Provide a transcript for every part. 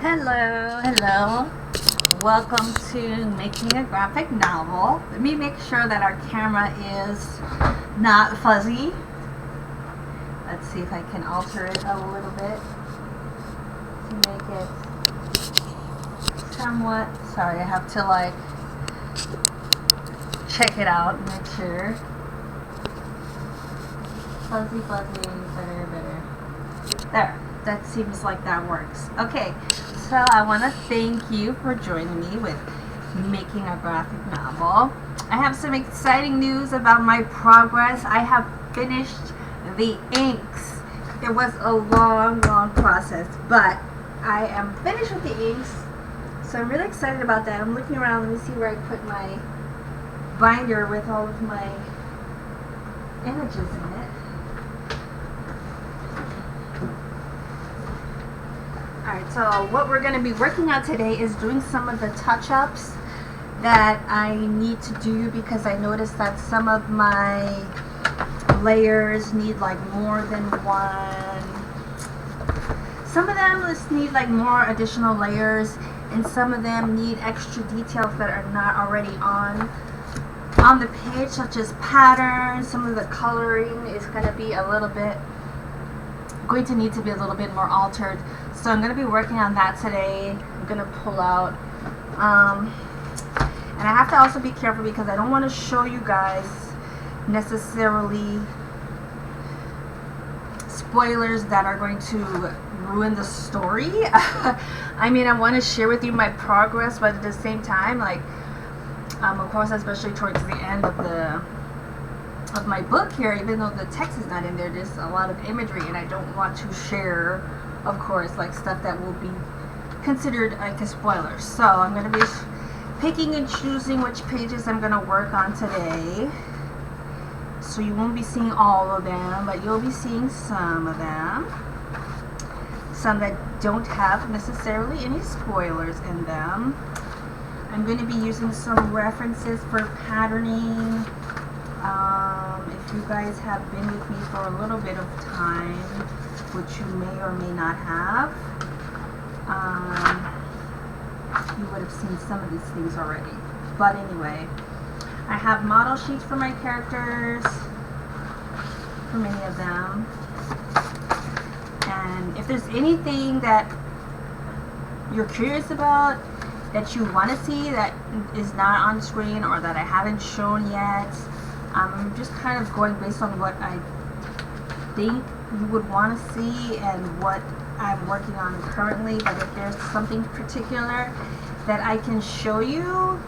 Hello. Welcome to making a graphic novel. Let me make sure that our camera is not fuzzy. Let's see if I can alter it a little bit to make it somewhat. Sorry, I have to like check it out and make sure. Fuzzy, better. There. That seems like that works. Okay, so I want to thank you for joining me with making a graphic novel. I have some exciting news about my progress. I have finished the inks. It was a long process, but I am finished with the inks, so I'm really excited about that. I'm looking around. Let me see where I put my binder with all of my images in it. Alright, so what we're going to be working on today is doing some of the touch-ups that I need to do, because I noticed that some of my layers need like more than one. Some of them just need like more additional layers, and some of them need extra details that are not already on the page, such as patterns. Some of the coloring is going to be going to need to be a little bit more altered, so I'm going to be working on that today. I'm going to pull out and I have to also be careful because I don't want to show you guys necessarily spoilers that are going to ruin the story. I mean, I want to share with you my progress, but at the same time, like of course, especially towards the end of my book here, even though the text is not in there, there's a lot of imagery, and I don't want to share, of course, like stuff that will be considered like a spoiler. So I'm going to be picking and choosing which pages I'm going to work on today. So you won't be seeing all of them, but you'll be seeing some of them. Some that don't have necessarily any spoilers in them. I'm going to be using some references for patterning. If you guys have been with me for a little bit of time, which you may or may not have, you would have seen some of these things already. But anyway, I have model sheets for my characters, for many of them. And if there's anything that you're curious about, that you want to see that is not on screen or that I haven't shown yet, I'm just kind of going based on what I think you would want to see and what I'm working on currently. But if there's something particular that I can show you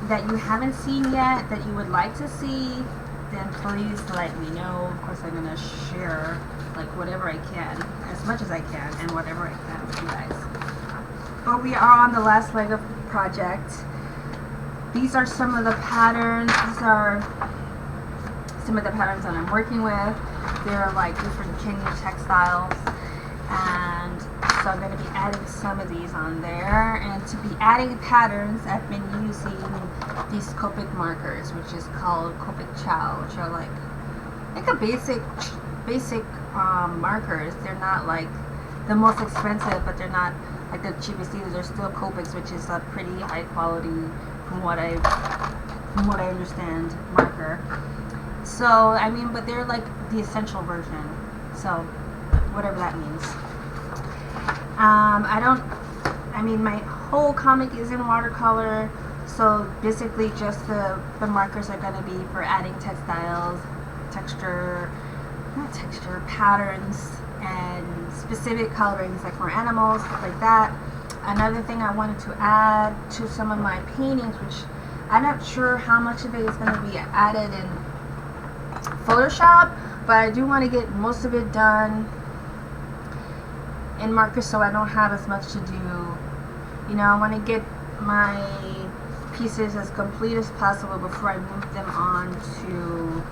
that you haven't seen yet, that you would like to see, then please let me know. Of course, I'm going to share like whatever I can, as much as I can, and whatever I can with you guys. But we are on the last leg of the project. These are some of the patterns. These are some of the patterns that I'm working with. They're like different Kenyan textiles, and so I'm going to be adding some of these on there. And to be adding patterns, I've been using these Copic markers, which is called Copic Chow, which are like a basic markers. They're not like the most expensive, but they're not like the cheapest either. They're still Copics, which is a pretty high quality, from what I understand, marker. So, I mean, but they're like the essential version. So, whatever that means. My whole comic is in watercolor. So, basically just the markers are going to be for adding patterns and specific colorings, like for animals, stuff like that. Another thing I wanted to add to some of my paintings, which I'm not sure how much of it is going to be added in Photoshop, but I do want to get most of it done in marker, so I don't have as much to do. You know, I want to get my pieces as complete as possible before I move them on to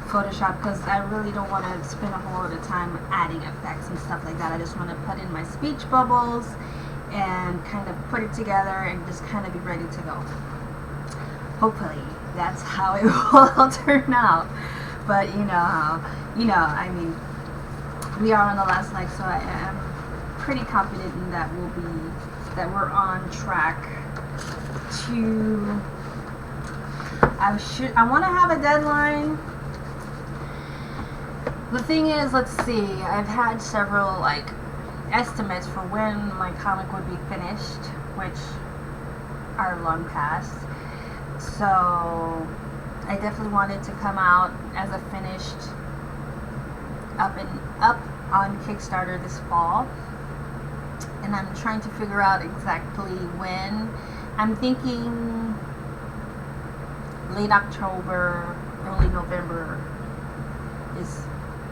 Photoshop, because I really don't want to spend a whole lot of time adding effects and stuff like that. I just want to put in my speech bubbles and kind of put it together and just kind of be ready to go. Hopefully that's how it will turn out. But I mean, we are on the last leg, so I am pretty confident in that we're on track to. I want to have a deadline. The thing is, let's see, I've had several like estimates for when my comic would be finished, which are long past. So I definitely wanted to come out as a finished up on Kickstarter this fall, and I'm trying to figure out exactly when. I'm thinking late October, early November is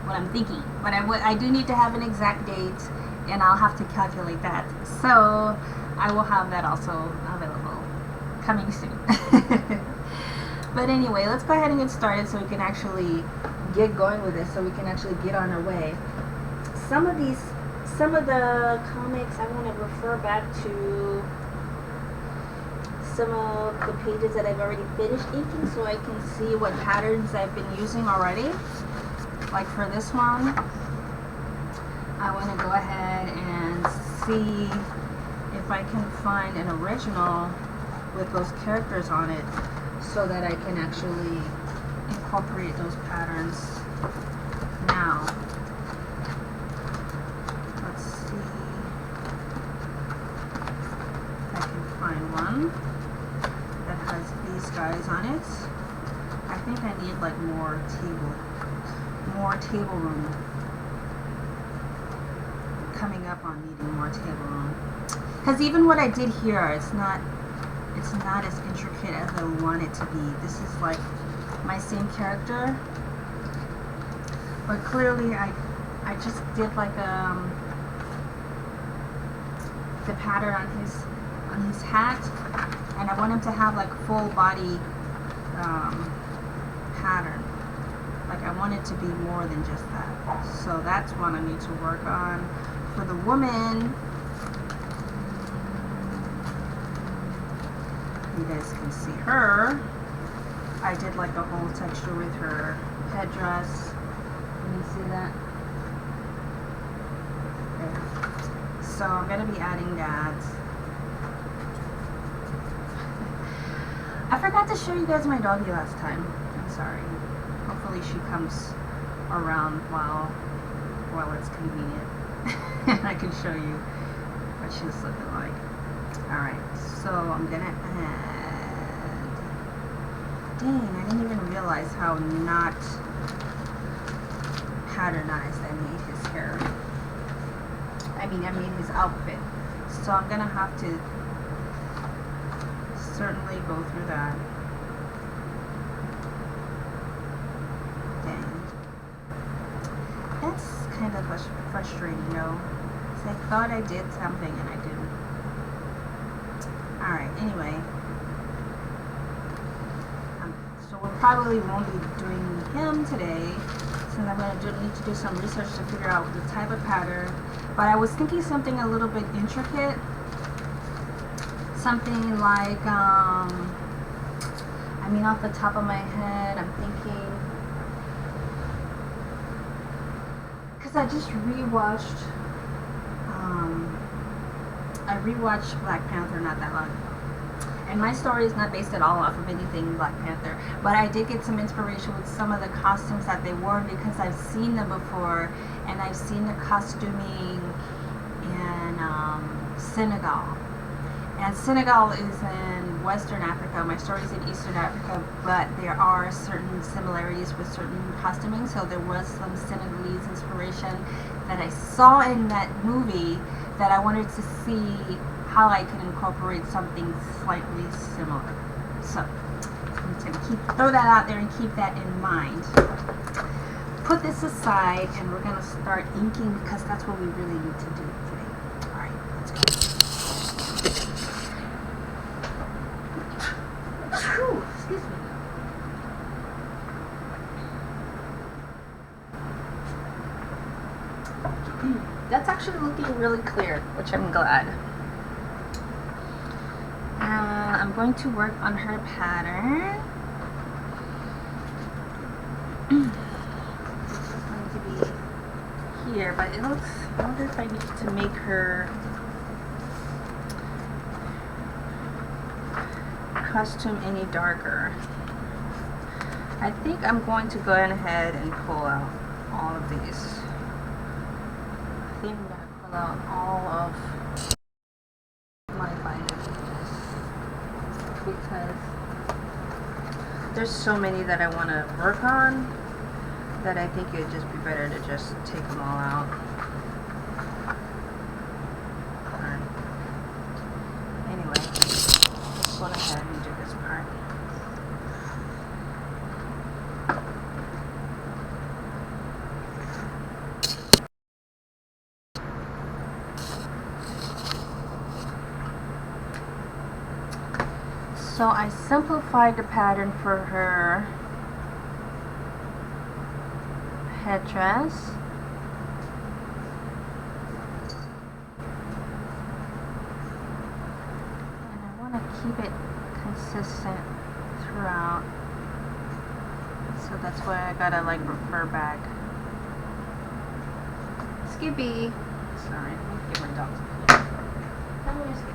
what I'm thinking, but I do need to have an exact date, and I'll have to calculate that, so I will have that also available coming soon. But anyway, let's go ahead and get started so we can actually get going with this, so we can actually get on our way. Some of the comics I want to refer back to some of the pages that I've already finished inking, so I can see what patterns I've been using already. Like for this one, I want to go ahead and see if I can find an original with those characters on it, so that I can actually incorporate those patterns now. Let's see if I can find one that has these guys on it. I think I need like more table room. Coming up on needing more table room, because even what I did here, it's not as intricate as I want it to be. This is like my same character, but clearly I just did like the pattern on his hat, and I want him to have like full body pattern. Like I want it to be more than just that. So that's one I need to work on. For the woman, you guys can see her. I did like the whole texture with her headdress. Can you see that? There. So I'm going to be adding that. I forgot to show you guys my doggy last time. I'm sorry. Hopefully she comes around while it's convenient. And I can show you what she's looking like. Alright, so I'm gonna add... Dang, I didn't even realize how not patternized I made his hair. I made his outfit. So I'm gonna have to certainly go through that. That's kind of frustrating, though, because I thought I did something and I didn't. Alright, anyway. So we probably won't be doing him today, since I'm going to need to do some research to figure out the type of pattern. But I was thinking something a little bit intricate. Something like, off the top of my head, I'm thinking... I just rewatched Black Panther not that long ago, and my story is not based at all off of anything Black Panther, but I did get some inspiration with some of the costumes that they wore, because I've seen them before, and I've seen the costuming in Senegal, and Senegal is in Western Africa. My story is in Eastern Africa, but there are certain similarities with certain costuming, so there was some Senegalese inspiration that I saw in that movie that I wanted to see how I could incorporate something slightly similar. So I'm going to throw that out there and keep that in mind. Put this aside, and we're going to start inking, because that's what we really need to do today. Alright, let's go. Whew, excuse me. That's actually looking really clear, which I'm glad. I'm going to work on her pattern. This is going to be here, but it looks, I wonder if I need to make her costume any darker. I think I'm going to go ahead and pull out all of these. I think I'm going to pull out all of my binder pages because there's so many that I want to work on that I think it'd just be better to just take them all out. Anyway, let's go ahead and do this part. So I simplified the pattern for her headdress. And I want to keep it consistent throughout. So that's why I gotta like refer back. Skippy. Sorry, let me get my dogs. Come here, Skippy.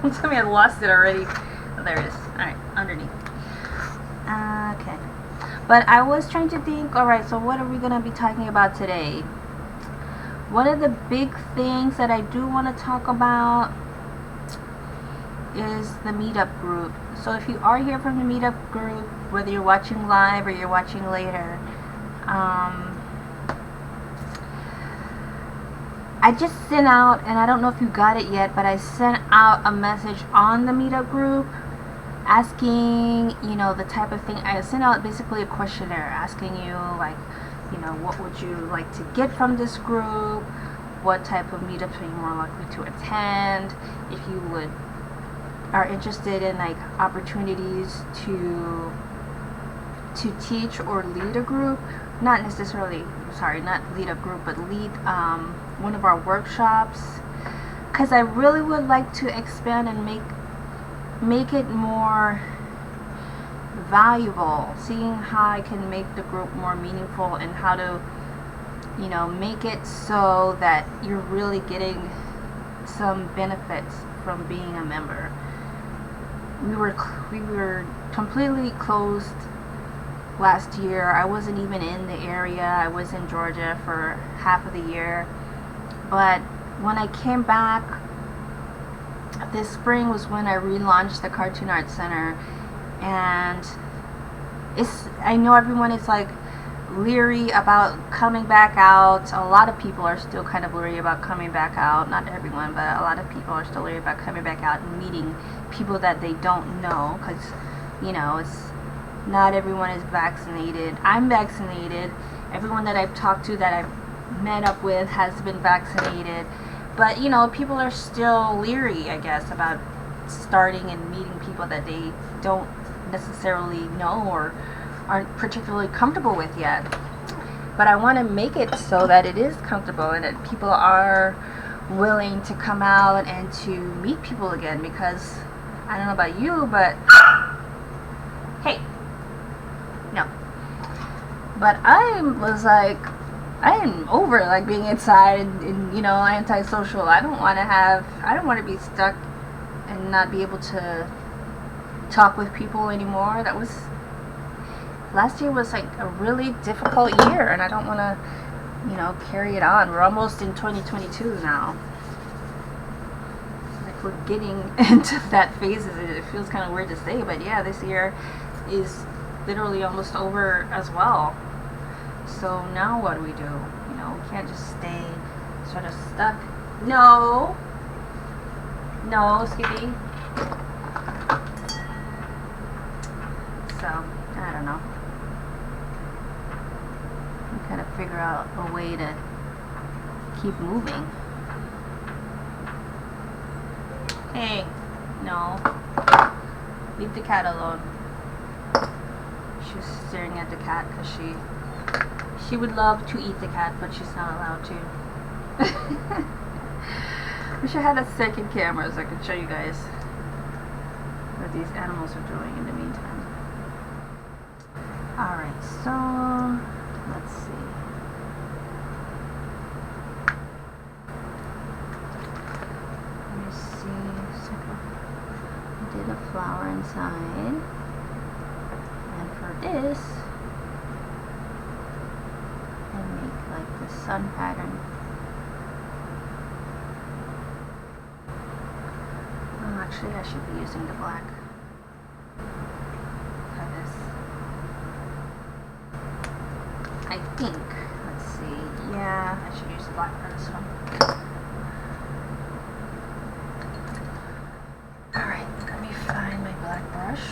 Don't tell me I lost it already. Oh, there it is. Alright, underneath. Okay. But I was trying to think, alright, so what are we going to be talking about today? One of the big things that I do want to talk about is the meetup group. So if you are here from the meetup group, whether you're watching live or you're watching later, I just sent out, and I don't know if you got it yet, but I sent out a message on the meetup group asking, you know, the type of thing. I sent out basically a questionnaire asking you, like, you know, what would you like to get from this group? What type of meetups are you more likely to attend? If you are interested in like opportunities to teach or lead a group, not necessarily, sorry, not lead a group, but lead one of our workshops, because I really would like to expand and make it more valuable, seeing how I can make the group more meaningful and how to, you know, make it so that you're really getting some benefits from being a member. We were completely closed last year. I wasn't even in the area. I was in Georgia for half of the year. But when I came back this spring was when I relaunched the Cartoon Arts Center, and I know everyone is like leery about coming back out. A lot of people are still kind of leery about coming back out. Not everyone, but a lot of people are still leery about coming back out and meeting people that they don't know, because, you know, it's not everyone is vaccinated. I'm vaccinated. Everyone that I've talked to, that I've met up with, has been vaccinated. But, you know, people are still leery, I guess, about starting and meeting people that they don't necessarily know or aren't particularly comfortable with yet. But I want to make it so that it is comfortable and that people are willing to come out and to meet people again, because I don't know about you, but hey, no. But I was like, I am over like being inside and you know, antisocial. I don't want to be stuck and not be able to talk with people anymore. That was, last year was like a really difficult year, and I don't want to, you know, carry it on. We're almost in 2022 now. Like, we're getting into that phase. It feels kind of weird to say, but yeah, this year is literally almost over as well. So now what do we do? You know, we can't just stay sort of stuck. No, Skippy. So, I don't know. I'm trying to figure out a way to keep moving. Hey, no. Leave the cat alone. She's staring at the cat because she would love to eat the cat, but she's not allowed to. Wish I had a second camera so I could show you guys what these animals are doing in the meantime. Alright, so let's see. Let me see. So I did a flower inside. And for this, I make like the sun pattern. Actually, I should be using the black for this. I think. Let's see. Yeah, I should use the black for this one. Alright, let me find my black brush.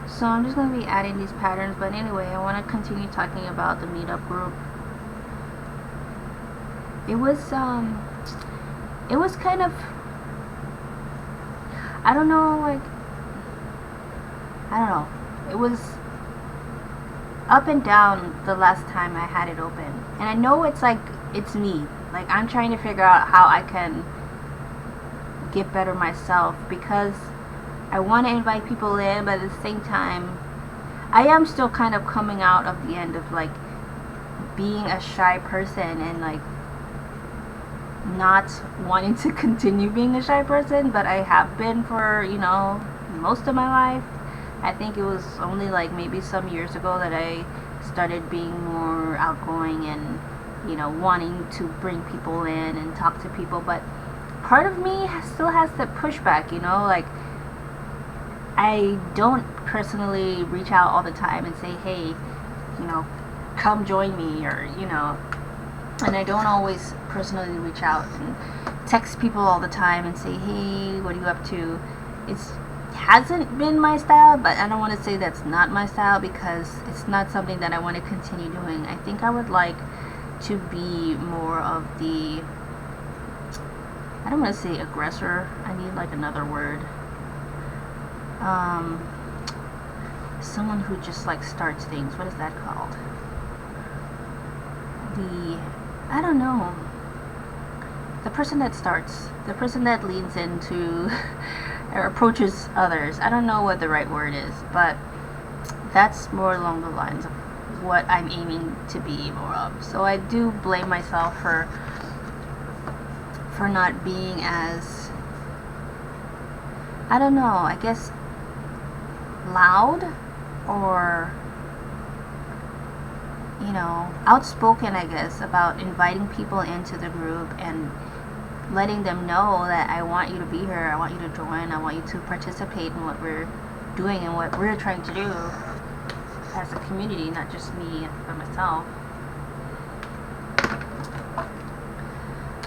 So I'm just going to be adding these patterns, but anyway, I want to continue talking about the meetup group. It was kind of, I don't know, it was up and down the last time I had it open. And I know it's me. Like, I'm trying to figure out how I can get better myself, because I want to invite people in, but at the same time, I am still kind of coming out of the end of like being a shy person and like not wanting to continue being a shy person, but I have been for, you know, most of my life. I think it was only like maybe some years ago that I started being more outgoing and, you know, wanting to bring people in and talk to people, but part of me still has that pushback, you know, like I don't personally reach out all the time and say, hey, you know, come join me, or, you know, and I don't always personally reach out and text people all the time and say, hey, what are you up to? It hasn't been my style, but I don't want to say that's not my style, because it's not something that I want to continue doing. I think I would like to be more of the, I don't want to say aggressor, I need like another word. Someone who just like starts things. What is that called? I don't know. The person that starts. The person that leans into or approaches others. I don't know what the right word is, but that's more along the lines of what I'm aiming to be more of. So I do blame myself for not being as, I don't know, I guess loud or, you know, outspoken, I guess, about inviting people into the group and letting them know that I want you to be here, I want you to join, I want you to participate in what we're doing and what we're trying to do as a community, not just me by myself.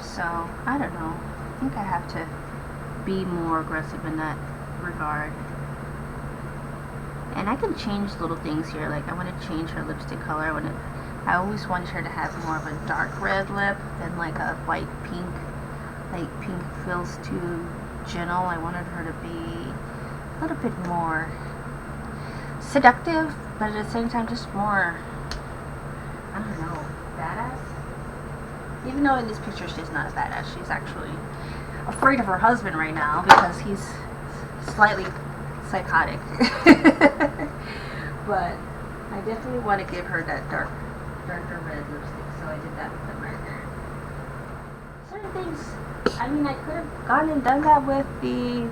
So, I don't know. I think I have to be more aggressive in that regard. And I can change little things here. Like, I want to change her lipstick color. I always wanted her to have more of a dark red lip than like a white pink. Like, pink feels too gentle. I wanted her to be a little bit more seductive, but at the same time just more, I don't know, badass. Even though in this picture she's not a badass, she's actually afraid of her husband right now because he's slightly psychotic. But I definitely want to give her that darker red lipstick, so I did that with the marker. Certain things, I mean, I could have gone and done that with the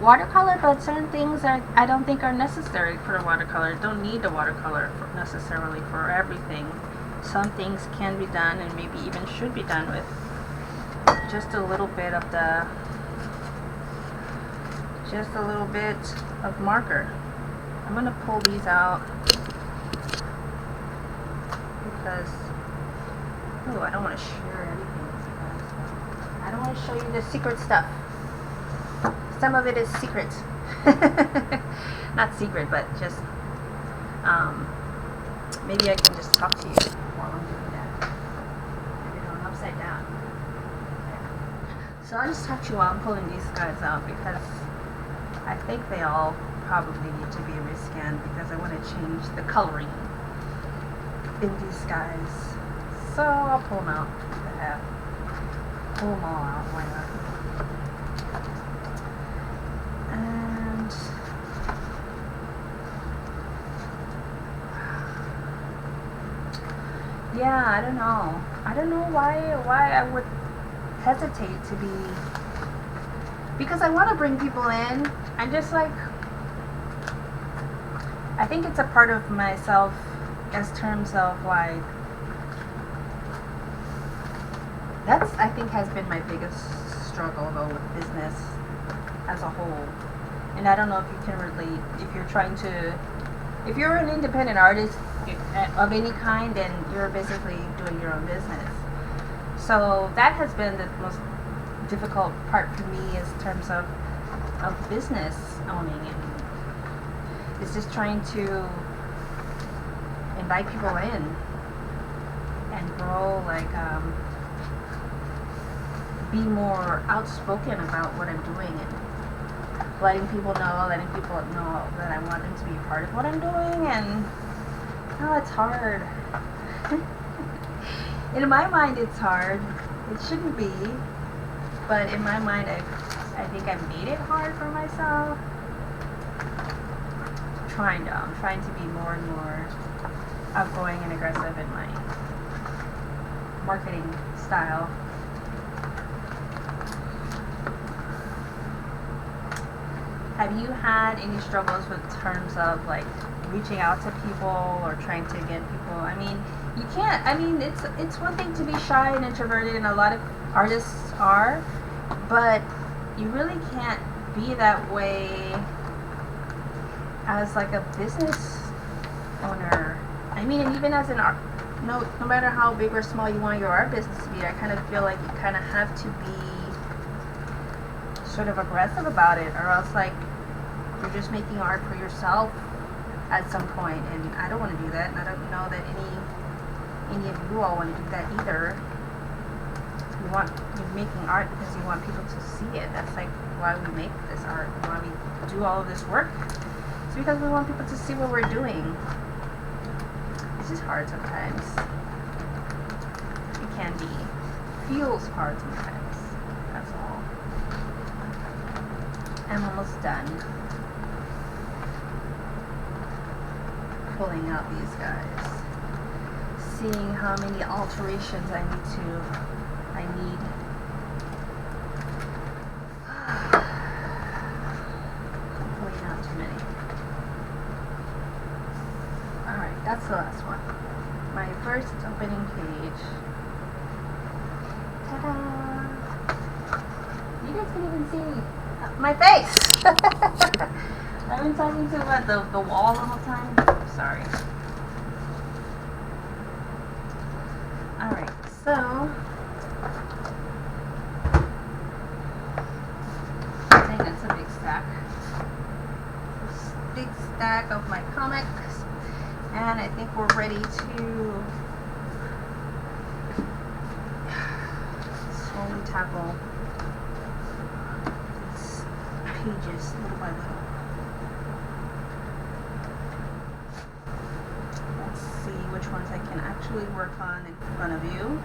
watercolor, but certain things I don't think are necessary for the watercolor. Don't need the watercolor necessarily for everything. Some things can be done and maybe even should be done with just a little bit of marker. I'm gonna pull these out because I don't want to share everything with you guys. I don't want to show you the secret stuff. some of it is secret. Not secret, but just maybe I can just talk to you while I'm doing that. Maybe I'm upside down. So I'll just talk to you while I'm pulling these guys out, because I think they all probably need to be rescanned, because I want to change the coloring in these guys. So I'll pull them out. What the heck? Pull them all out. Why not? And yeah, I don't know. I don't know why I would hesitate to be, because I want to bring people in. I'm just like, I think it's a part of myself as terms of like, that's, I think, has been my biggest struggle though with business as a whole. And I don't know if you can relate, if you're trying to, if you're an independent artist of any kind, then you're basically doing your own business. So that has been the most difficult part for me in terms of business owning, and it's just trying to invite people in and grow, like be more outspoken about what I'm doing, and letting people know that I want them to be a part of what I'm doing. And it's hard. In my mind it's hard. It shouldn't be, but in my mind I think I've made it hard for myself. I'm trying to be more and more outgoing and aggressive in my marketing style. Have you had any struggles with terms of like reaching out to people or trying to get people? I mean, you can't. I mean, it's one thing to be shy and introverted, and a lot of artists are, but you really can't be that way as like a business owner. I mean, and even as an art, no matter how big or small you want your art business to be, I kind of feel like you kind of have to be sort of aggressive about it, or else like you're just making art for yourself at some point, and I don't want to do that, and I don't know that any of you all want to do that either. You're making art because you want people to see it. That's like why we make this art, why we do all of this work. It's because we want people to see what we're doing. It's just hard sometimes. It can be. Feels hard sometimes. That's all. I'm almost done pulling out these guys. Seeing how many alterations I need. Hopefully not too many. Alright, that's the last one. My first opening page. Ta-da! You guys can even see my face! I've been talking to what, the wall the whole time? Sorry. Alright, so I think that's a big stack. Big stack of my comics. And I think we're ready to slowly tackle these pages little by little. Let's see which ones I can actually work on in front of you.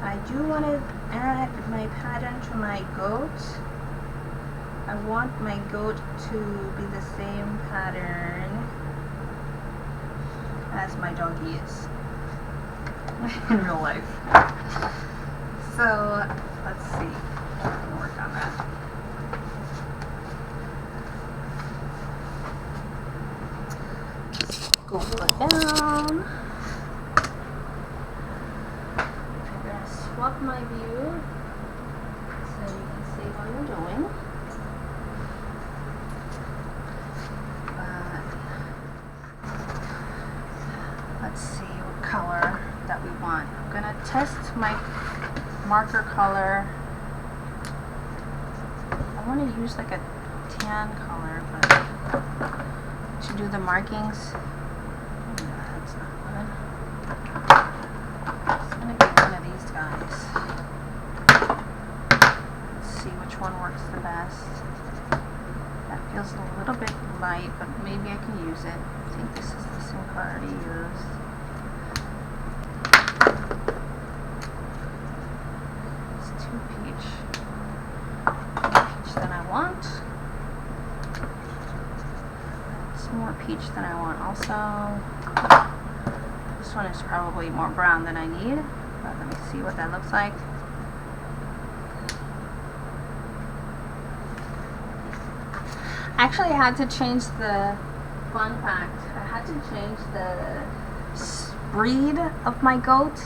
I do want to add my pattern to my goat. I want my goat to be the same pattern as my doggy is in real life. So let's see. I can work on that. Go down. I'm gonna swap my view so you can see what I'm doing. Let's see what color that we want. I'm gonna test my marker color want to use like a tan color, but to do the markings. No, that's not good. It's gonna be one of these guys. Let's see which one works the best. That feels a little bit light, but maybe I can use it. I think this is the same color I already used. It's too peach. More peach than I want. It's more peach than I want also. This one is probably more brown than I need, but let me see what that looks like. Actually, I had to change the, fun fact, I had to change the breed of my goat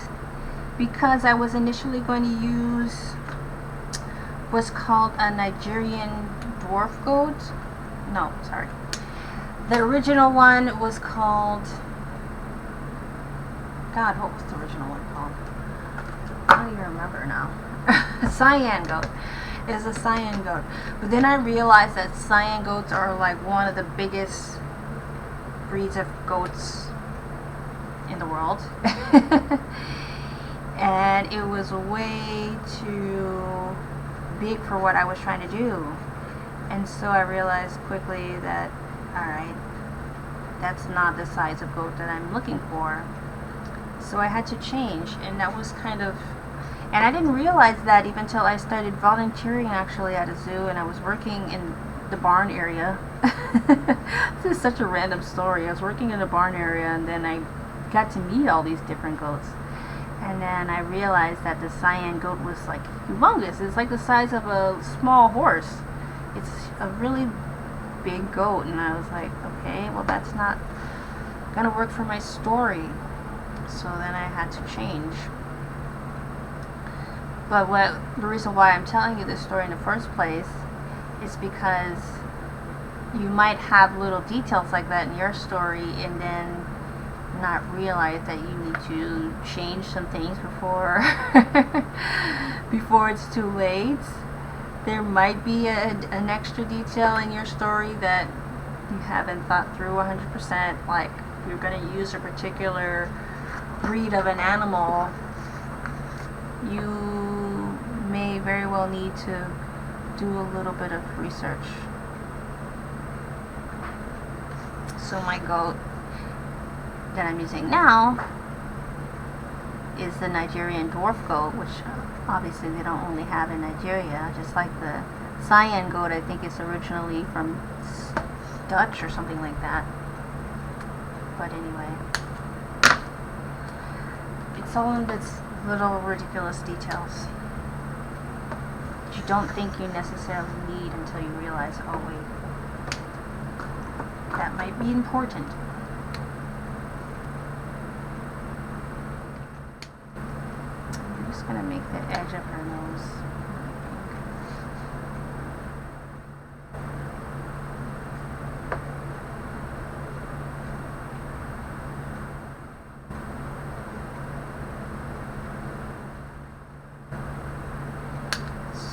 because I was initially going to use what's called a Nigerian dwarf goat. No, sorry. The original one was called, God, what was the original one called? I don't even remember now. Cyan goat. Is a Cyan goat. But then I realized that Cyan goats are like one of the biggest breeds of goats in the world. And it was way too big for what I was trying to do. And so I realized quickly that, alright, that's not the size of goat that I'm looking for. So I had to change, and that was kind of, and I didn't realize that even until I started volunteering actually at a zoo, and I was working in the barn area. This is such a random story. I was working in the barn area, and then I got to meet all these different goats. And then I realized that the Cyan goat was like humongous. It's like the size of a small horse. It's a really big goat, and I was like, okay, well that's not gonna work for my story. So then I had to change. But the reason why I'm telling you this story in the first place is because you might have little details like that in your story and then not realize that you need to change some things before before it's too late. There might be an extra detail in your story that you haven't thought through 100%, like you're going to use a particular breed of an animal. You may very well need to do a little bit of research. So my goat that I'm using now is the Nigerian dwarf goat, which obviously they don't only have in Nigeria, just like the Cyan goat. I think it's originally from Dutch or something like that. But anyway, it's all in this little ridiculous details that you don't think you necessarily need until you realize, oh wait, that might be important. I'm just going to make the edge of her nose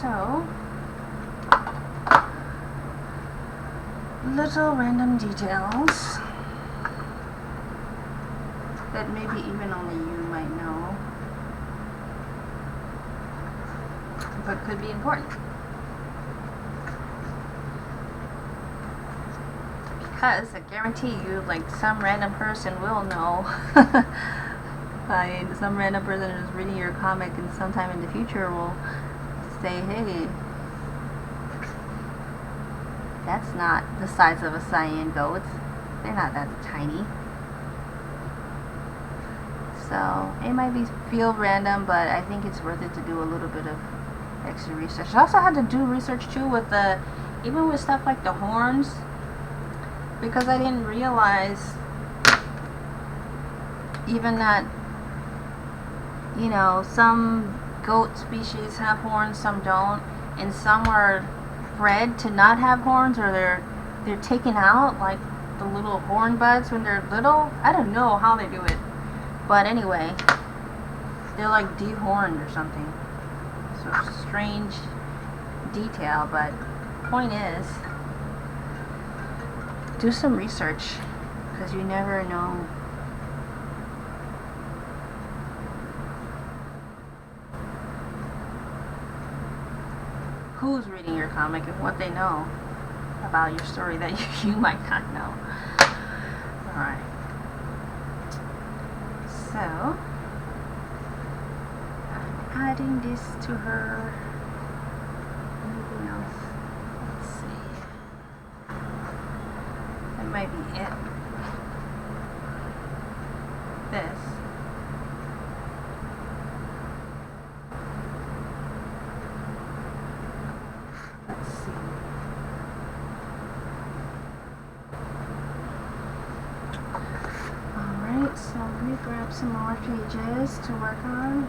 so little random details that maybe even only you might know, but could be important. Because I guarantee you, like, some random person will know. Some random person who's reading your comic and sometime in the future will say, hey, that's not the size of a Cyan goat. They're not that tiny. So it might feel random, but I think it's worth it to do a little bit of extra research. I also had to do research too with even with stuff like the horns, because I didn't realize even that, you know, some goat species have horns, some don't, and some are bred to not have horns, or they're taken out, like the little horn buds when they're little. I don't know how they do it, but anyway, they're like dehorned or something. So strange detail, but point is, do some research, because you never know. Who's reading your comic and what they know about your story that you might not know. Alright. So, I'm adding this to her. Anything else? Let's see. That might be it. This. Let's see. Alright, so let me grab some more pages to work on.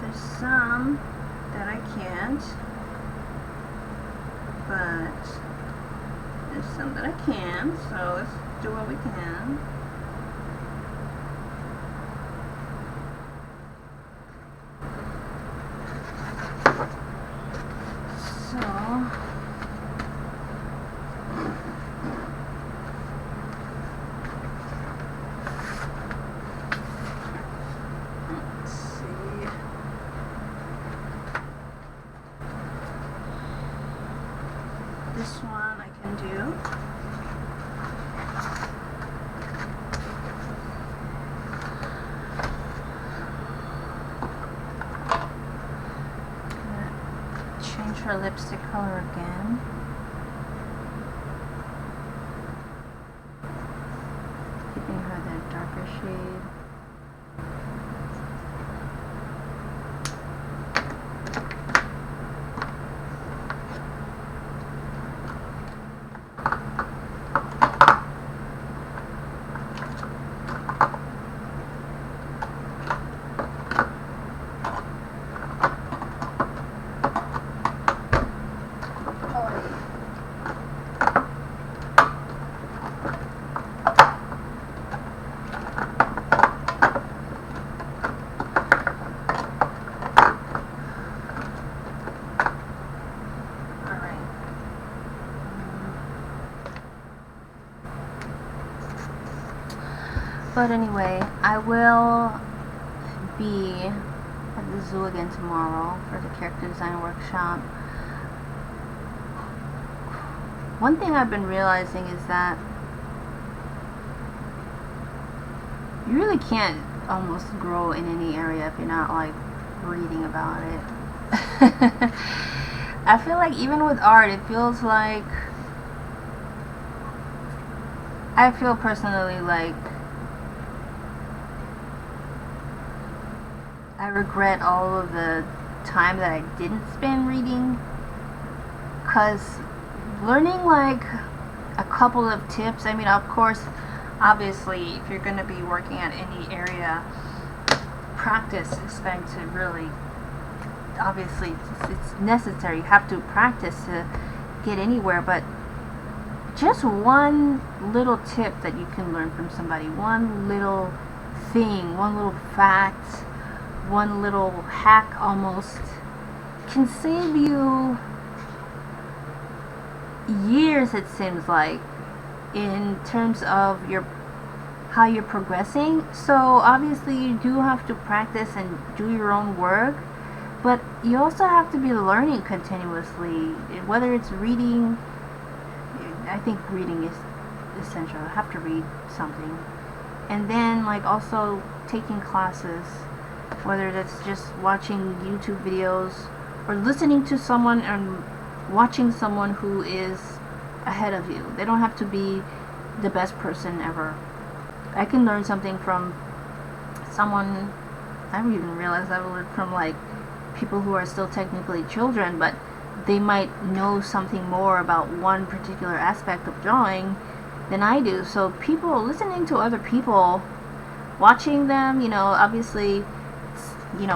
There's some that I can't, but there's some that I can, so let's do what we can. This one I can do. Change her lipstick color again. Giving her the darker shade. But anyway, I will be at the zoo again tomorrow for the character design workshop. One thing I've been realizing is that you really can't almost grow in any area if you're not like reading about it. I feel like even with art, it feels like, I feel personally like I regret all of the time that I didn't spend reading, because learning like a couple of tips, I mean, of course, obviously, if you're going to be working at any area, practice is going to really, obviously, it's necessary. You have to practice to get anywhere, but just one little tip that you can learn from somebody, one little thing, one little fact, one little hack almost, can save you years, it seems like, in terms of how you're progressing. So obviously you do have to practice and do your own work, but you also have to be learning continuously, whether it's reading. I think reading is essential. I have to read something, and then like also taking classes, whether that's just watching YouTube videos or listening to someone and watching someone who is ahead of you. They don't have to be the best person ever. I can learn something from someone, I don't even realize I've learned from like people who are still technically children, but they might know something more about one particular aspect of drawing than I do. So people, listening to other people, watching them, obviously,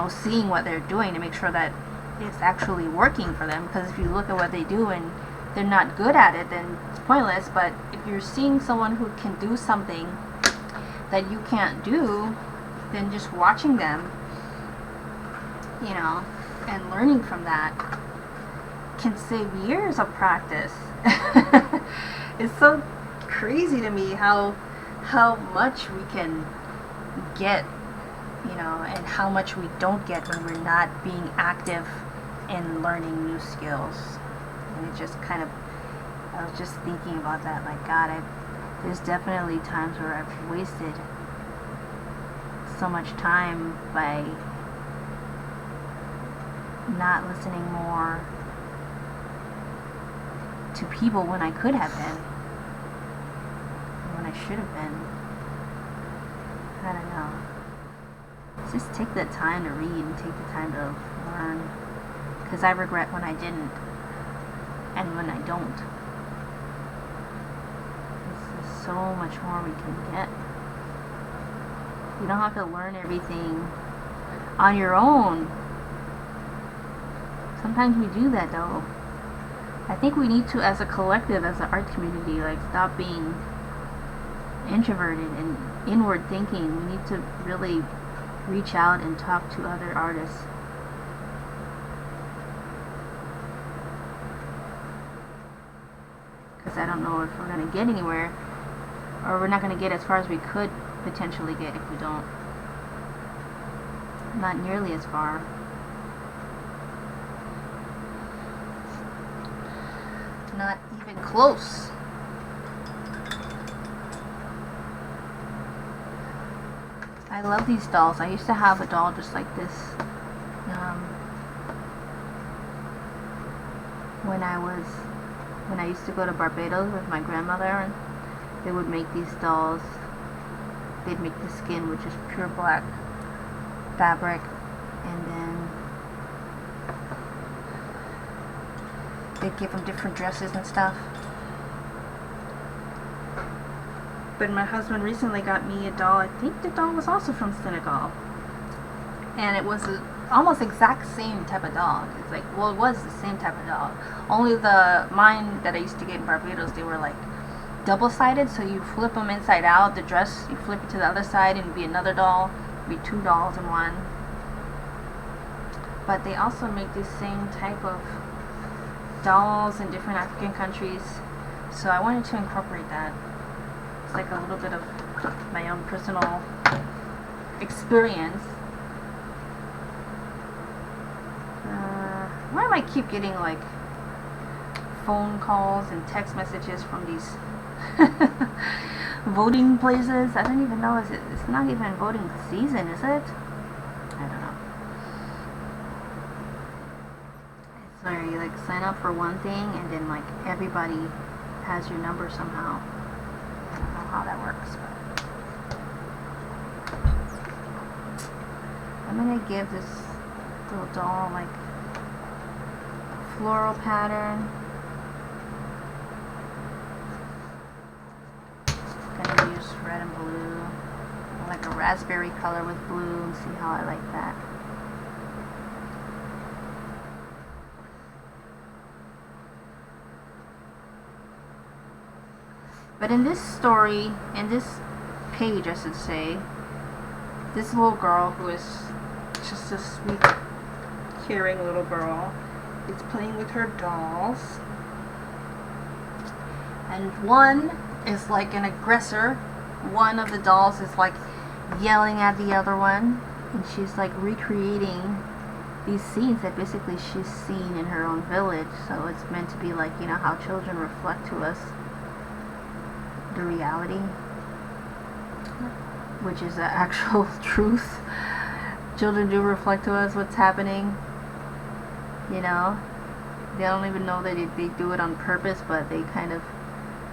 seeing what they're doing to make sure that it's actually working for them. Because if you look at what they do and they're not good at it, then it's pointless. But if you're seeing someone who can do something that you can't do, then just watching them, you know, and learning from that can save years of practice. It's so crazy to me how much we can get, you know, and how much we don't get when we're not being active in learning new skills. And it just kind of, I was just thinking about that, like, God, there's definitely times where I've wasted so much time by not listening more to people when I could have been, when I should have been. I don't know. Just take the time to read and take the time to learn, because I regret when I didn't and when I don't. There's so much more we can get. You don't have to learn everything on your own. Sometimes we do that though. I think we need to, as a collective, as an art community, like, stop being introverted and inward thinking. We need to really reach out and talk to other artists. Because I don't know if we're going to get anywhere, or we're not going to get as far as we could potentially get if we don't. Not nearly as far. Not even close. I love these dolls. I used to have a doll just like this when I used to go to Barbados with my grandmother, and they would make these dolls. They'd make the skin, which is pure black fabric, and then they'd give them different dresses and stuff. But my husband recently got me a doll. I think the doll was also from Senegal, and it was almost exact same type of doll. It's like, well, it was the same type of doll, only mine that I used to get in Barbados, they were like double-sided, so you flip them inside out. The dress, you flip it to the other side and it'd be another doll. It'd be two dolls in one. But they also make this same type of dolls in different African countries, so I wanted to incorporate that. It's like a little bit of my own personal experience. Why do I keep getting like phone calls and text messages from these voting places? I don't even know. It's not even voting season, is it? I don't know. It's where you like sign up for one thing and then like everybody has your number somehow. I don't know how that works, but I'm gonna give this little doll like a floral pattern. Gonna use red and blue, like a raspberry color with blue, and see how I like that. But in this story, in this page I should say, this little girl, who is just a sweet, caring little girl, is playing with her dolls, and one is like an aggressor. One of the dolls is like yelling at the other one, and she's like recreating these scenes that basically she's seen in her own village. So it's meant to be like, you know how children reflect to us the reality, which is the actual truth. Children do reflect to us what's happening, you know. They don't even know that they do it on purpose, but they kind of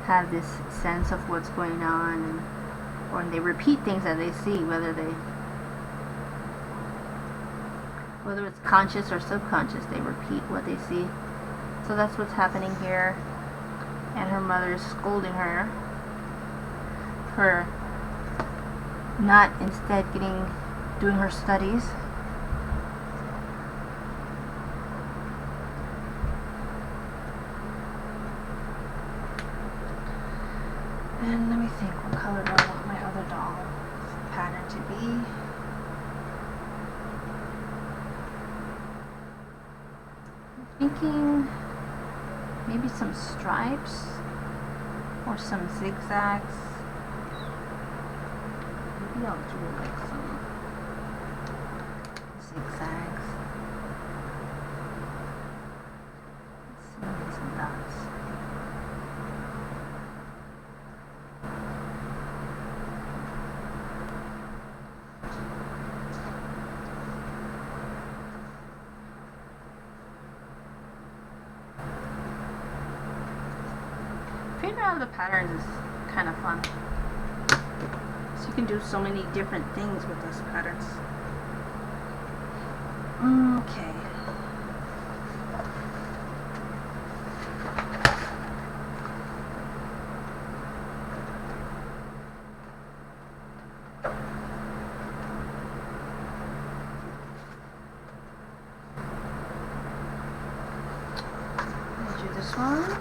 have this sense of what's going on, or they repeat things that they see, whether it's conscious or subconscious. They repeat what they see. So that's what's happening here, and her mother is scolding her for not instead doing her studies. And let me think, what color do I want my other doll pattern to be? I'm thinking maybe some stripes or some zigzags. Maybe I'll do like some zigzags. Let's see, maybe some dots. Figuring out the patterns is kind of fun. So you can do so many different things with those patterns. Okay. Let's do this one.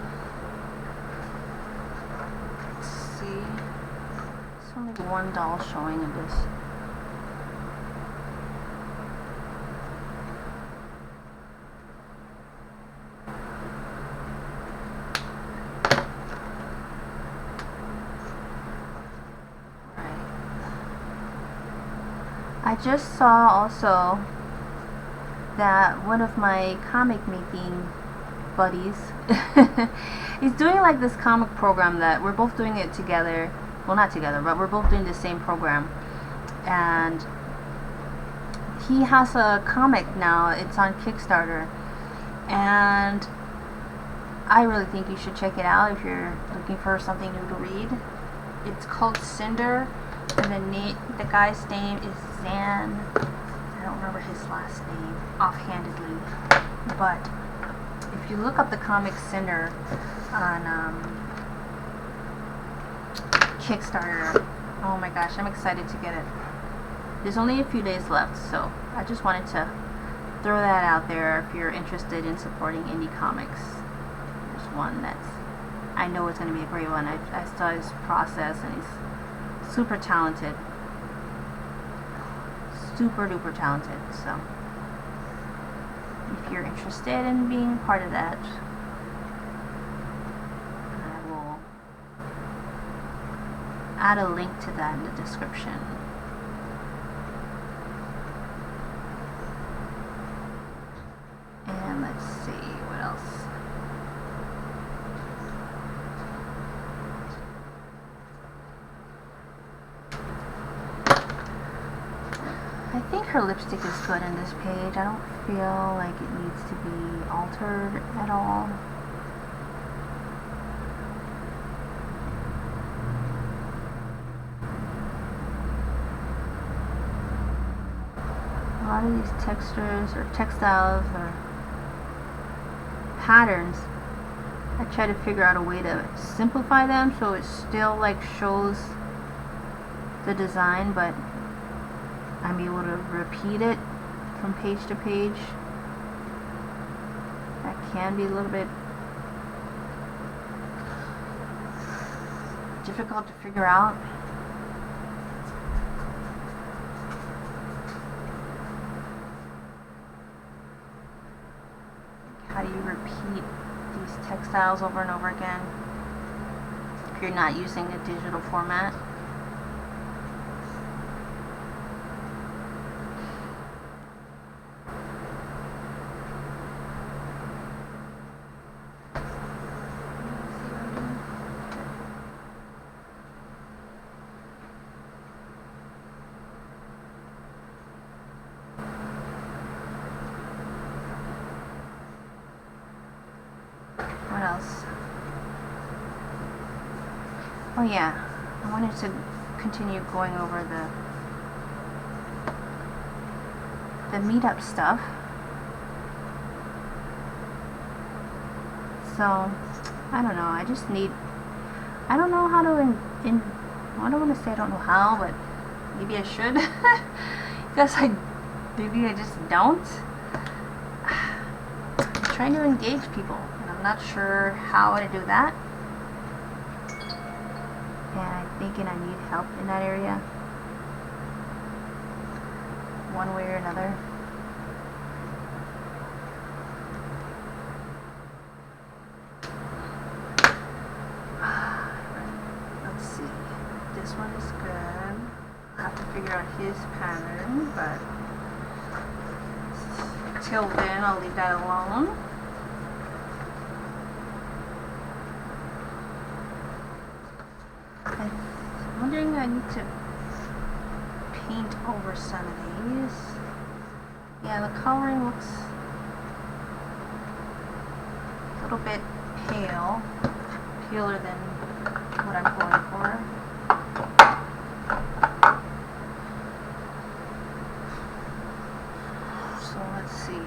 There's only one doll showing in this. Right. I just saw also that one of my comic making buddies he's doing like this comic program that we're both doing it together. Well, not together, but we're both doing the same program. And he has a comic now. It's on Kickstarter. And I really think you should check it out if you're looking for something new to read. It's called Cinder. And the guy's name is Zan. I don't remember his last name offhandedly. But if you look up the comic Cinder on Kickstarter, oh my gosh, I'm excited to get it. There's only a few days left, so I just wanted to throw that out there if you're interested in supporting indie comics. There's one that's, I know it's going to be a great one. I saw his process and he's super talented. Super duper talented, so if you're interested in being part of that, I will add a link to that in the description. And let's see what else. I think her lipstick is good in this page. I don't feel like it needs to be altered at all. A lot of these textures or textiles or patterns, I try to figure out a way to simplify them so it still like shows the design, but I'm able to repeat it from page to page. That can be a little bit difficult to figure out. How do you repeat these textiles over and over again if you're not using a digital format? What else? Oh yeah, I wanted to continue going over the meetup stuff. So, I don't know, I just need, I don't know how to, I don't want to say I don't know how, but maybe I should. Because maybe I just don't. I'm trying to engage people. I'm not sure how to do that. and I'm thinking I need help in that area, one way or another. Let's see. This one is good. I have to figure out his pattern, but till then I'll leave that alone. I'm wondering if I need to paint over some of these. Yeah, the coloring looks a little bit pale, paler than what I'm going for. So let's see.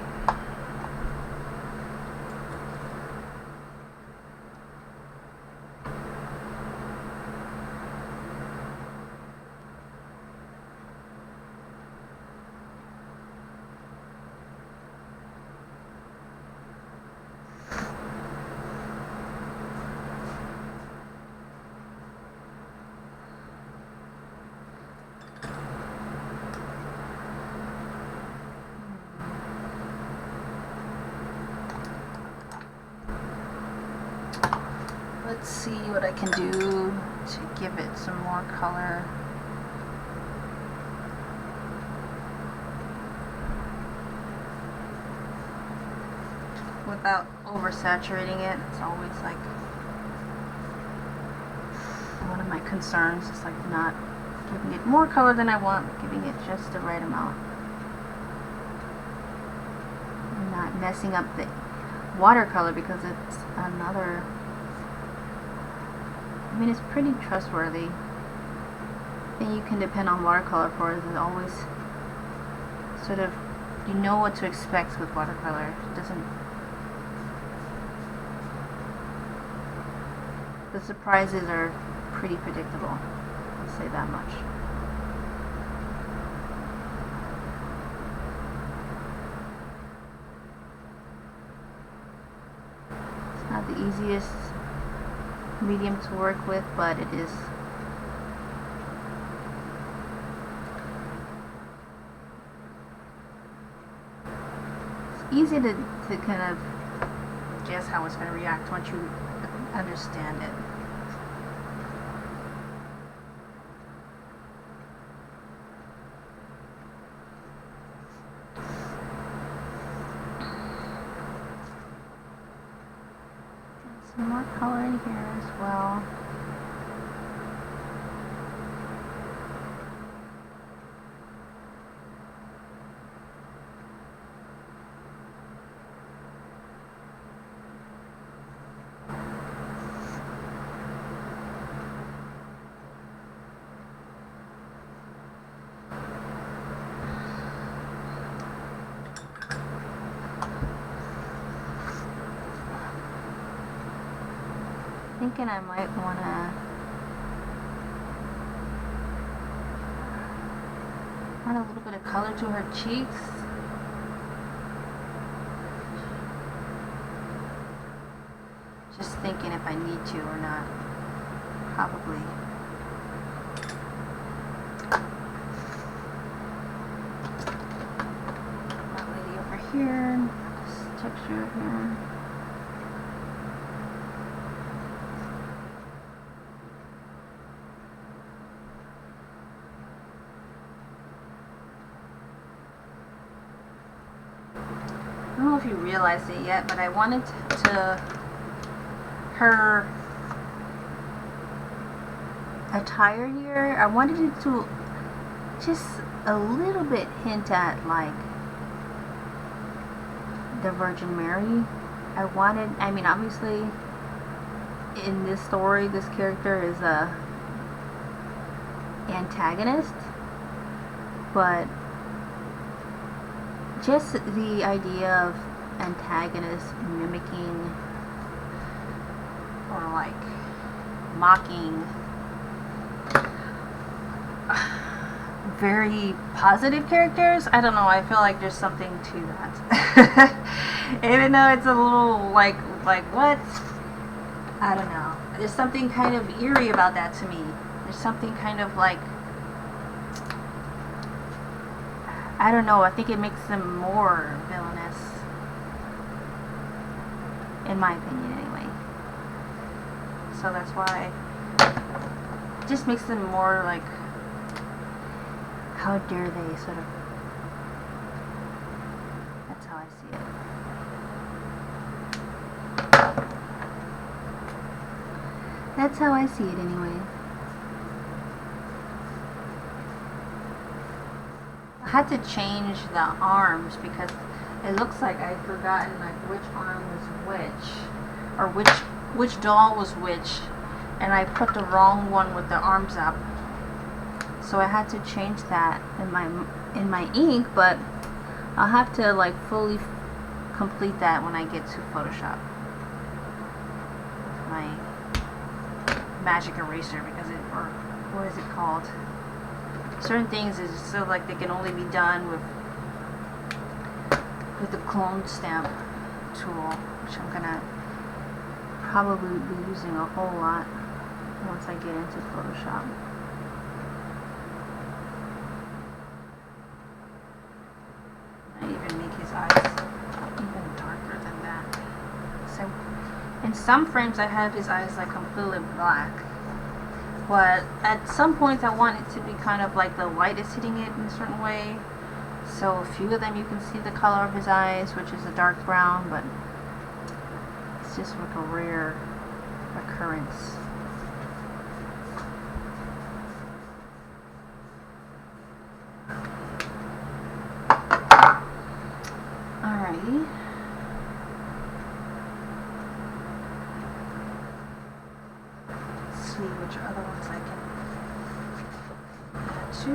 Let's see what I can do to give it some more color. Without oversaturating it. It's always like one of my concerns. It's like not giving it more color than I want, giving it just the right amount. And not messing up the watercolor, because it's another, I mean, it's pretty trustworthy. And you can depend on watercolor for it. It's always sort of, you know what to expect with watercolor. It doesn't, the surprises are pretty predictable. I'll say that much. It's not the easiest medium to work with, but it is. It's easy to kind of guess how it's going to react once you understand it. Some more color in here as well. Thinking I might want to add a little bit of color to her cheeks. Just thinking if I need to or not. Probably. That lady over here. This texture here. I don't know if you realized it yet, but I wanted to, her attire here, I wanted it to just a little bit hint at like the Virgin Mary. I mean, obviously in this story, this character is a antagonist, but just the idea of antagonists mimicking or like mocking very positive characters, I don't know, I feel like there's something to that. Even though it's a little like what? I don't know. there's something kind of eerie about that to me. There's something kind of like, I don't know, I think it makes them more villainous, in my opinion anyway. So that's why it just makes them more like, how dare they, sort of. That's how I see it. That's how I see it anyway. I had to change the arms because it looks like I'd forgotten like which arm was which, or which doll was which, and I put the wrong one with the arms up. So I had to change that in my ink, but I'll have to like fully complete that when I get to Photoshop. My magic eraser, because it, or what is it called? Certain things is sort of like they can only be done with the clone stamp tool, which I'm gonna probably be using a whole lot once I get into Photoshop. I even make his eyes even darker than that. So in some frames I have his eyes like completely black, but at some points I want it to be kind of like the light is hitting it in a certain way. So a few of them you can see the color of his eyes, which is a dark brown, but it's just like a rare occurrence. Alrighty. Let's see which other ones I can add to.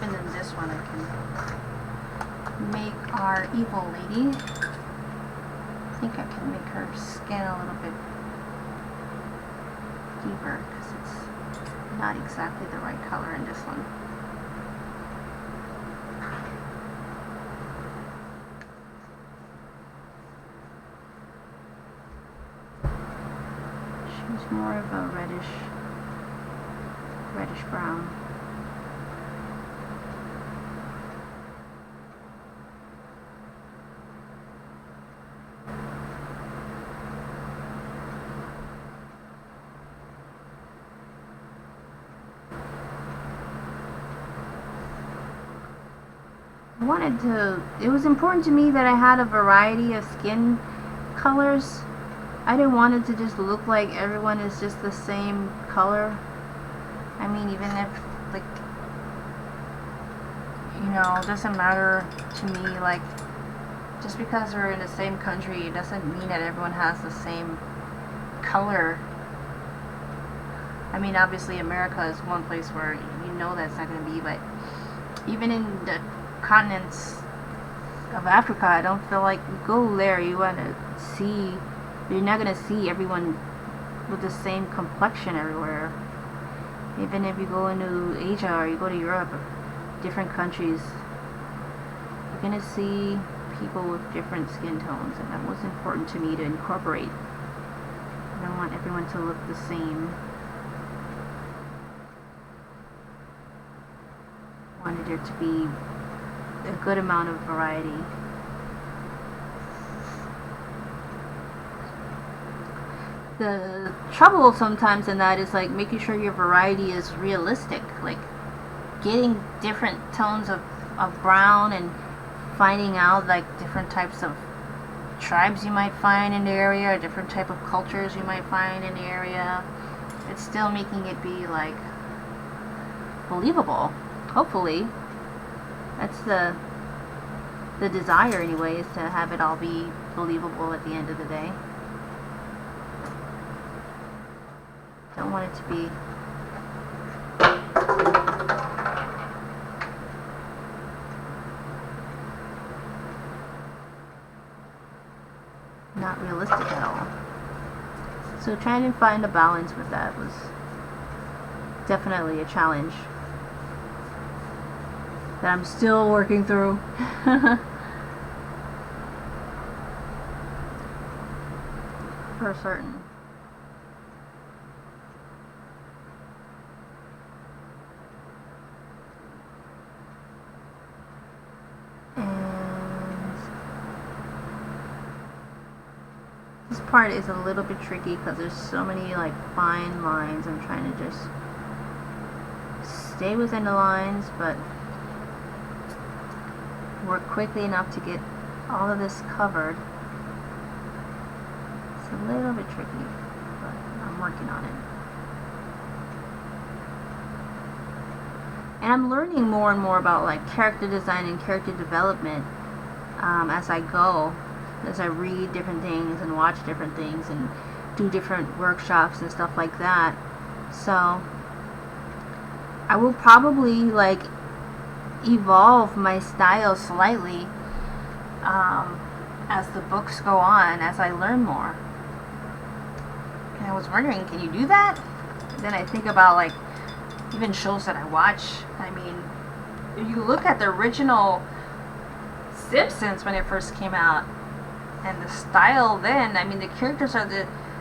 Even in this one I can make our evil lady. I think I can make her skin a little bit deeper because it's not exactly the right color in this one. She's more of a reddish brown. It was important to me that I had a variety of skin colors. I didn't want it to just look like everyone is just the same color. I mean, even if, like, you know, it doesn't matter to me, like, just because we're in the same country, it doesn't mean that everyone has the same color. I mean, obviously America is one place where you know that's not going to be, but even in the continents of Africa, I don't feel like you go there, you want to see, you're not going to see everyone with the same complexion everywhere. Even if you go into Asia or you go to Europe or different countries, you're going to see people with different skin tones, and that was important to me to incorporate. I don't want everyone to look the same. I wanted there to be a good amount of variety. The trouble sometimes in that is like making sure your variety is realistic, like getting different tones of brown and finding out like different types of tribes you might find in the area, or different type of cultures you might find in the area. It's still making it be like believable. Hopefully, that's the desire anyway, is to have it all be believable at the end of the day. Don't want it to be not realistic at all. So trying to find a balance with that was definitely a challenge. that I'm still working through. For certain. And this part is a little bit tricky because there's so many like fine lines. I'm trying to just stay within the lines, but work quickly enough to get all of this covered. It's a little bit tricky, but I'm working on it. And I'm learning more and more about like character design and character development as I go, as I read different things and watch different things and do different workshops and stuff like that. So I will probably like evolve my style slightly as the books go on, as I learn more. And I was wondering, can you do that? And then I think about like even shows that I watch. I mean, if you look at the original Simpsons when it first came out, and the style then, I mean, the characters are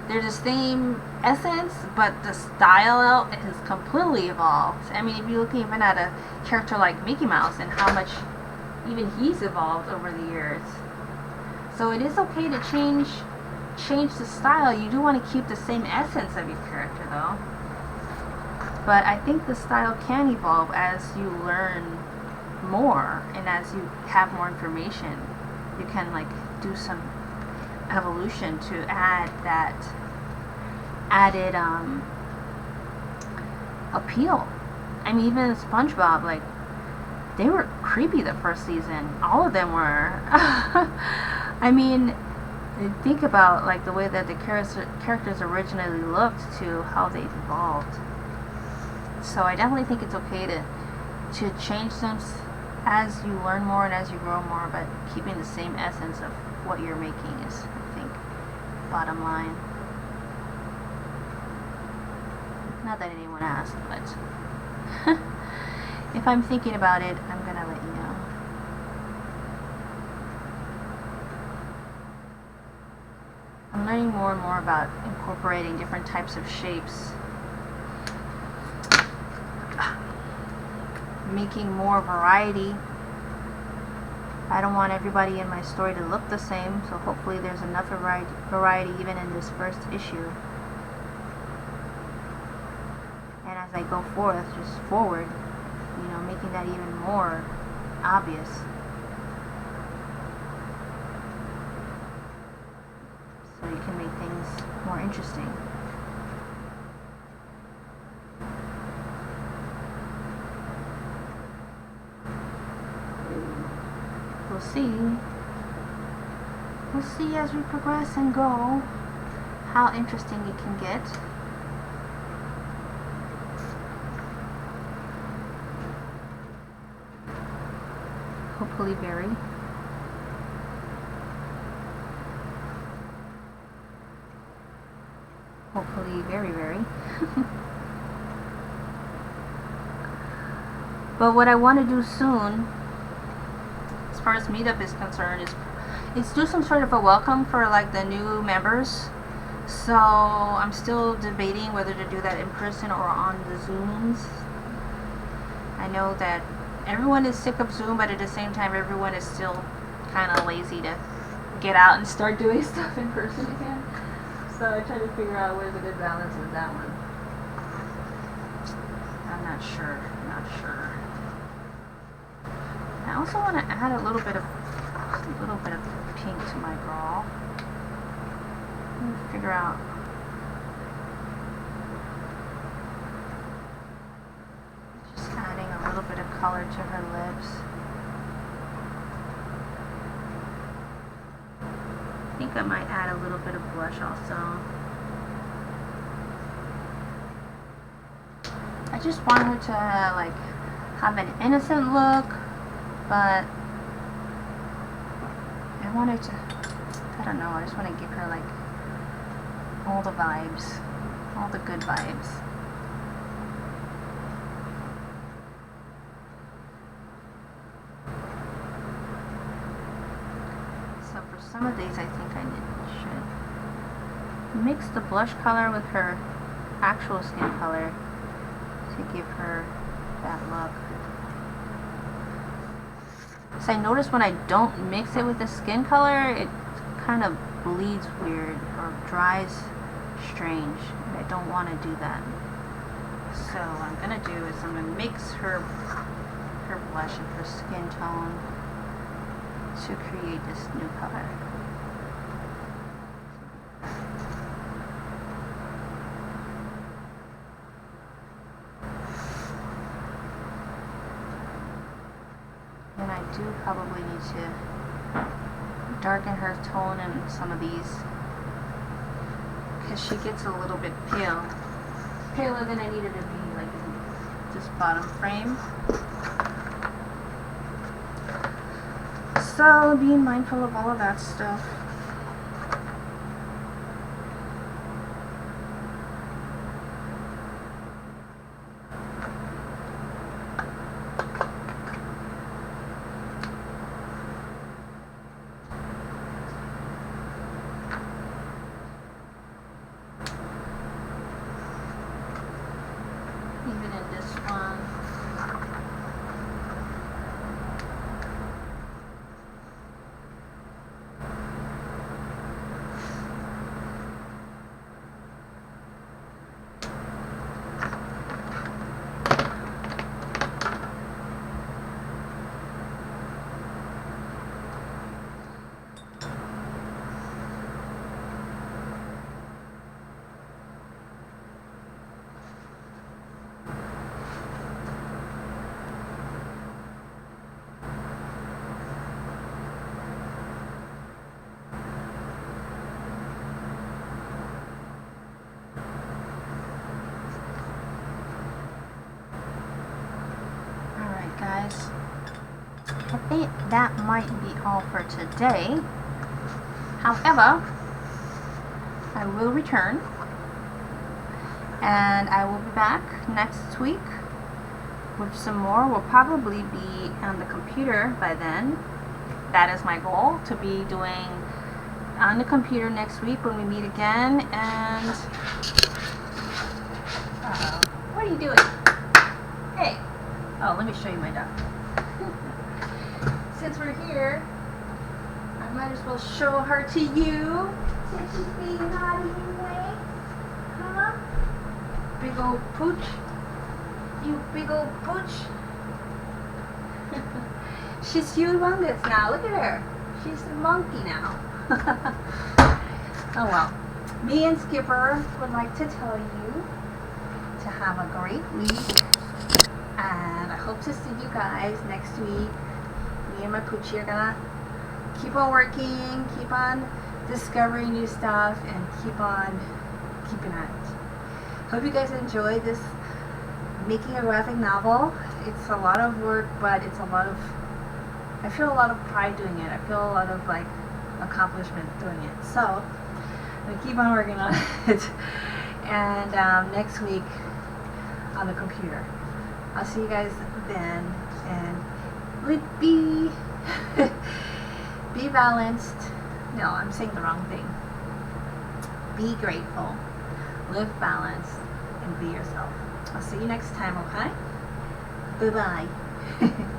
they're the same essence, but the style has completely evolved. I mean, if you look even at a character like Mickey Mouse and how much even he's evolved over the years. So it is okay to change the style. You do want to keep the same essence of your character though. But I think the style can evolve as you learn more and as you have more information. You can like do some evolution to add that added appeal. I mean, even SpongeBob, like, they were creepy the first season. All of them were. I mean, think about like the way that the characters originally looked to how they evolved. So I definitely think it's okay to change them as you learn more and as you grow more, but keeping the same essence of what you're making is, I think, bottom line. Not that anyone asked, but if I'm thinking about it, I'm gonna let you know. I'm learning more and more about incorporating different types of shapes, making more variety. I don't want everybody in my story to look the same, so hopefully there's enough variety even in this first issue. And as I go forward, you know, making that even more obvious. So you can make things more interesting. We'll see. We'll see as we progress and go how interesting it can get. Hopefully very. Hopefully very, very. But what I want to do soon, as far as meetup is concerned, is do some sort of a welcome for like the new members. So I'm still debating whether to do that in person or on the Zooms. I know that everyone is sick of Zoom, but at the same time everyone is still kind of lazy to get out and start doing stuff in person again. So I try to figure out where's a good balance with that one. I'm not sure. I also want to add a little bit of pink to my girl. Let me figure out. Just adding a little bit of color to her lips. I think I might add a little bit of blush also. I just want her to like have an innocent look, but I want her to, I don't know, I just want to give her like all the vibes, all the good vibes. So for some of these, I think I should mix the blush color with her actual skin color to give her that look. So I notice when I don't mix it with the skin color, it kind of bleeds weird or dries strange, and I don't want to do that. So what I'm gonna do is I'm gonna mix her blush and her skin tone to create this new color. And I do probably need to darken her tone in some of these because she gets a little bit pale. Paler than I needed to be, like in this bottom frame. So being mindful of all of that stuff. Even in this one. Guys, I think that might be all for today. However, I will return and I will be back next week with some more. We'll probably be on the computer by then. That is my goal, to be doing on the computer next week when we meet again. And what are you doing? Hey. Oh, let me show you my dog. Since we're here, I might as well show her to you. Since she's being naughty anyway. Huh? Big old pooch. You big old pooch. She's humongous now. Look at her. She's a monkey now. Oh well. Me and Skipper would like to tell you to have a great week. And I hope to see you guys next week. Me and my poochie are gonna keep on working, keep on discovering new stuff, and keep on keeping at it. Hope you guys enjoyed this making a graphic novel. It's a lot of work, but it's a lot of, I feel a lot of pride doing it. I feel a lot of like accomplishment doing it. So I'm gonna keep on working on it. And next week on the computer. I'll see you guys then, and be balanced. No, I'm saying the wrong thing. Be grateful, live balanced, and be yourself. I'll see you next time, okay? Bye-bye.